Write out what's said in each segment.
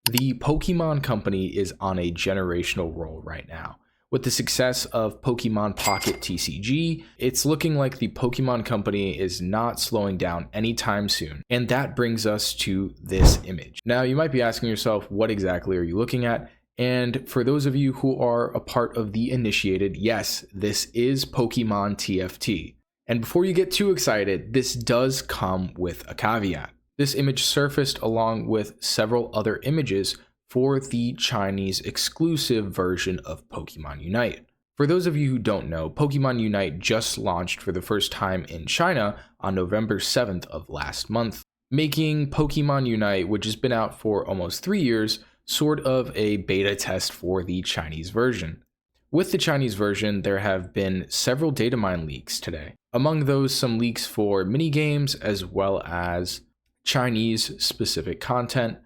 The Pokemon Company is on a generational roll right now. With the success of Pokemon Pocket TCG, it's looking like the Pokemon Company is not slowing down anytime soon. And that brings us to this image. Now, you might be asking yourself, what exactly are you looking at? And for those of you who are a part of the initiated, yes, this is Pokemon TFT. And before you get too excited, this does come with a caveat. This image surfaced along with several other images for the Chinese exclusive version of Pokemon Unite. For those of you who don't know, Pokemon Unite just launched for the first time in China on November 7th of last month, making Pokemon Unite, which has been out for almost 3 years, sort of a beta test for the Chinese version. With the Chinese version, there have been several data mine leaks today. Among those, some leaks for minigames as well as Chinese specific content,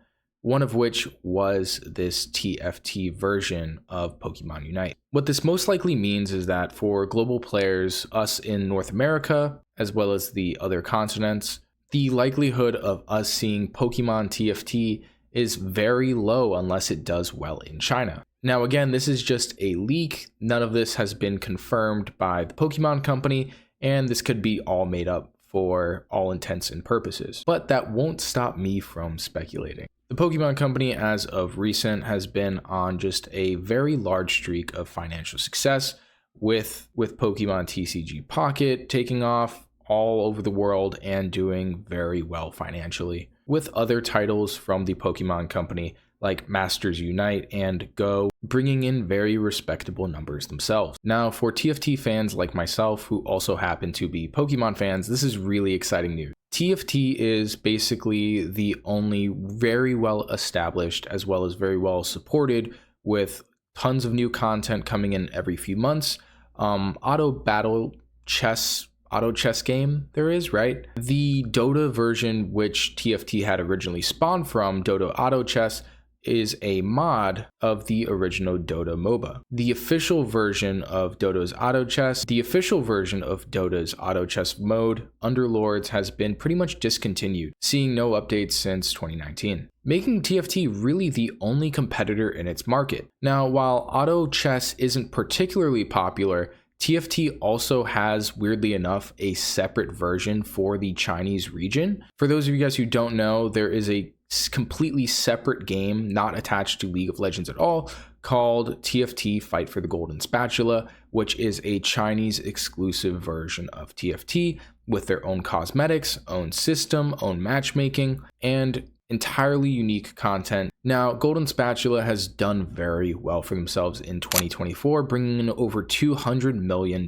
one of which was this TFT version of Pokemon Unite. What this most likely means is that for global players, us in North America, as well as the other continents, the likelihood of us seeing Pokemon TFT is very low unless it does well in China. Now again, this is just a leak. None of this has been confirmed by the Pokemon Company, and this could be all made up for all intents and purposes. But that won't stop me from speculating. The Pokemon Company, as of recent, has been on just a very large streak of financial success, with Pokemon TCG Pocket taking off all over the world and doing very well financially, with other titles from the Pokemon Company like Masters Unite and Go bringing in very respectable numbers themselves. Now, for TFT fans like myself, who also happen to be Pokemon fans, this is really exciting news. TFT is basically the only very well established as well as very well supported, with tons of new content coming in every few months, auto chess game there is, right? The Dota version, which TFT had originally spawned from, Dota Auto Chess, is a mod of the original Dota MOBA. The official version of Dota's Auto Chess mode, Underlords, has been pretty much discontinued, seeing no updates since 2019, making TFT really the only competitor in its market. Now, while Auto Chess isn't particularly popular, TFT also has, weirdly enough, a separate version for the Chinese region. For those of you guys who don't know, there is a completely separate game not attached to League of Legends at all called TFT Fight for the Golden Spatula, which is a Chinese exclusive version of TFT with their own cosmetics, own system, own matchmaking, and entirely unique content. Now, Golden Spatula has done very well for themselves in 2024, bringing in over $200 million.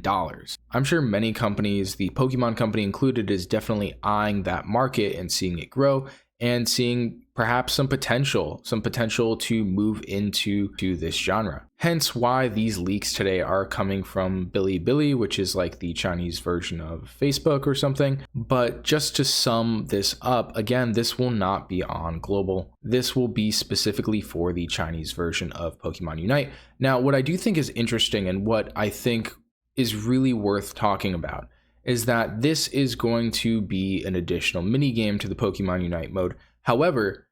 I'm sure many companies, the Pokemon Company included, is definitely eyeing that market and seeing it grow and seeing perhaps some potential to move into this genre. Hence why these leaks today are coming from Bilibili, which is like the Chinese version of Facebook or something. But just to sum this up, again, this will not be on global. This will be specifically for the Chinese version of Pokemon Unite. Now, what I do think is interesting and what I think is really worth talking about is that this is going to be an additional mini game to the Pokemon Unite mode. However,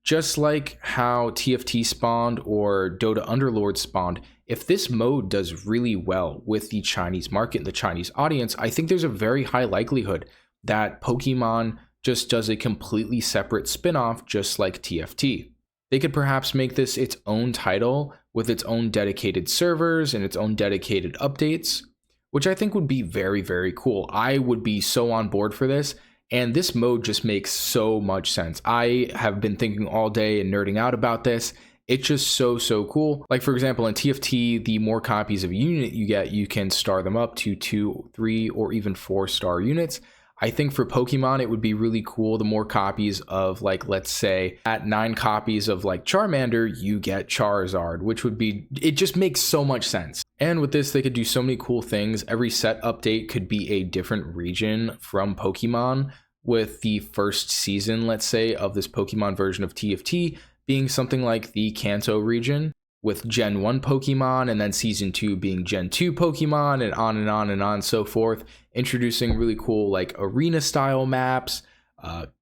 just like how TFT spawned or Dota Underlord spawned, if this mode does really well with the Chinese market and the Chinese audience, I think there's a very high likelihood that Pokemon just does a completely separate spin-off just like TFT. They could perhaps make this its own title with its own dedicated servers and its own dedicated updates, which I think would be very, very cool. I would be so on board for this, and this mode just makes so much sense. I have been thinking all day and nerding out about this. It's just so cool. Like, for example, in TFT, the more copies of a unit you get, you can star them up to 2, 3, or even 4-star units. I think for Pokemon, it would be really cool. The more copies of, like, let's say at 9 copies of like Charmander, you get Charizard, which would be, it just makes so much sense. And with this, they could do so many cool things. Every set update could be a different region from Pokemon, with the first season, let's say, of this Pokemon version of TFT being something like the Kanto region, with Gen 1 Pokemon, and then Season 2 being Gen 2 Pokemon, and on and on and so forth, introducing really cool like arena-style maps,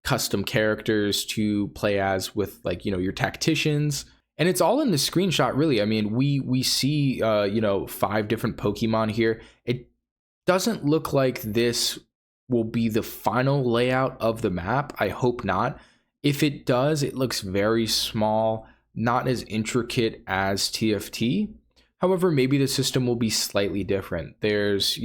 custom characters to play as with, like, you know, your tacticians. And it's all in the screenshot, really. I mean, we see, you know, 5 different Pokemon here. It doesn't look like this will be the final layout of the map. I hope not. If it does, it looks very small, not as intricate as TFT. However, maybe the system will be slightly different. There's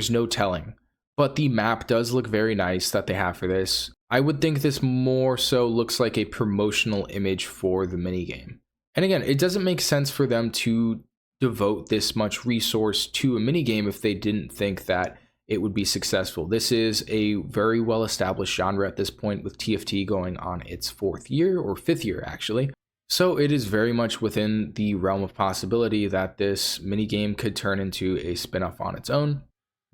no telling. But the map does look very nice that they have for this. I would think this more so looks like a promotional image for the minigame. And again, it doesn't make sense for them to devote this much resource to a minigame if they didn't think that it would be successful. This is a very well-established genre at this point, with TFT going on its 4th year, or 5th year actually. So it is very much within the realm of possibility that this minigame could turn into a spin-off on its own.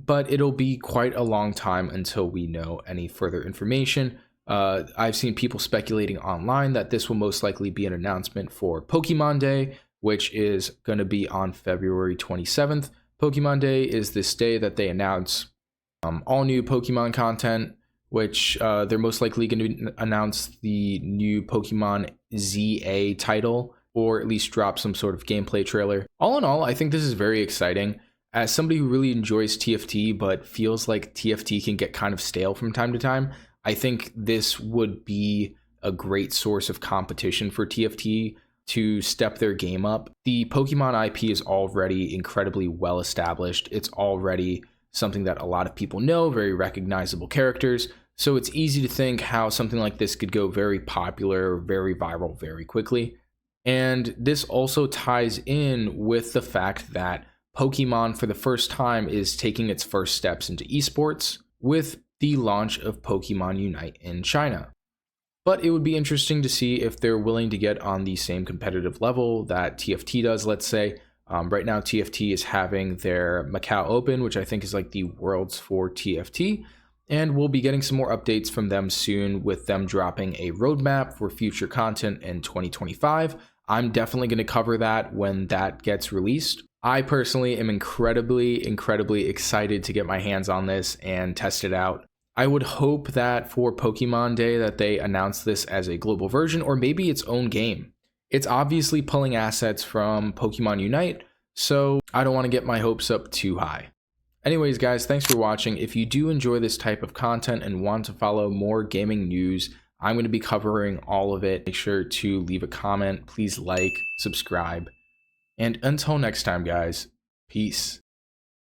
But it'll be quite a long time until we know any further information. I've seen people speculating online that this will most likely be an announcement for Pokemon Day, which is going to be on February 27th. Pokemon Day is this day that they announce all new Pokemon content, which they're most likely going to announce the new Pokemon ZA title, or at least drop some sort of gameplay trailer. All in all, I think this is very exciting. As somebody who really enjoys TFT but feels like TFT can get kind of stale from time to time, I think this would be a great source of competition for TFT to step their game up. The Pokemon IP is already incredibly well established. It's already something that a lot of people know, very recognizable characters. So it's easy to think how something like this could go very popular, very viral very quickly. And this also ties in with the fact that Pokemon, for the first time, is taking its first steps into esports with the launch of Pokemon Unite in China. But it would be interesting to see if they're willing to get on the same competitive level that TFT does, let's say. Right now, TFT is having their Macau Open, which I think is like the Worlds for TFT. And we'll be getting some more updates from them soon, with them dropping a roadmap for future content in 2025. I'm definitely going to cover that when that gets released. I personally am incredibly excited to get my hands on this and test it out. I would hope that for Pokemon Day that they announce this as a global version, or maybe its own game. It's obviously pulling assets from Pokemon Unite, so I don't want to get my hopes up too high. Anyways, guys, thanks for watching. If you do enjoy this type of content and want to follow more gaming news, I'm going to be covering all of it. Make sure to leave a comment. Please like, subscribe. And until next time, guys, peace.